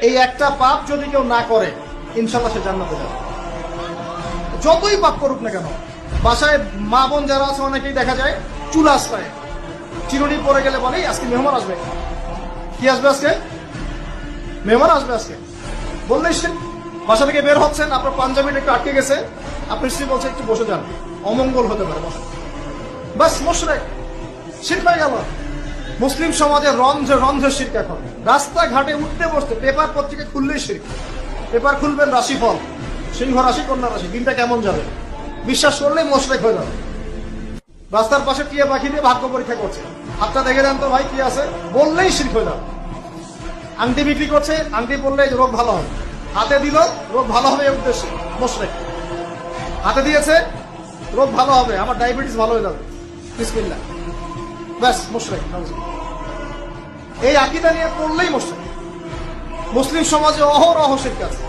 এই একটা পাপ যদি কেউ না করে ইনশাআল্লাহ সে জান্নাতে যাবে, যতই পাপ করুক না কেন। বাসায় মা বোন যারা আছে অনেকেই দেখা যায় চুল আশ্রয় চিরুনি পরে গেলে বলে আজকে মেহমান আসবে। কি আসবে আজকে? মেহমান আসবে আজকে বললেই সে বাসা থেকে বের হচ্ছেন, আপনার পাঞ্জাবিটা একটু আটকে গেছে, আপনি স্ত্রী বলছে একটু বসে যান, অমঙ্গল হতে পারে, বসে। বাস মুশরিক, শিরক হয়ে গেল। মুসলিম সমাজে রন্ধ্রে রন্ধ্রে শিরক। এখন রাস্তাঘাটে উঠতে বসতে পেপার পত্রিকা খুললেই শিরক। পেপার খুলবেন রাশিফল, সিংহ রাশি কন্যা রাশি, দিনটা কেমন যাবে বিশ্বাস করলেই মুশরিক হয়ে যাবে। রাস্তার পাশে টিয়া পাখি দিয়ে ভাগ্য পরীক্ষা করছে, হাতটা দেখে দেন তো ভাই কি আছে, বললেই শিরক হয়ে যাবে। আংটি বিক্রি করছে, আংটি পড়লে রোগ ভালো হবে, হাতে দিল রোগ ভালো হবে এই উদ্দেশ্যে মুশরিক। হাতে দিয়েছে রোগ ভালো হবে, আমার ডায়াবেটিস ভালো হয়ে যাবে, বিসমিল্লাহ, ব্যাস মুশরিক। এই আকীদা নিয়ে পড়লেই মুশরিক। মুসলিম সমাজে অহরহ শিরক আছে।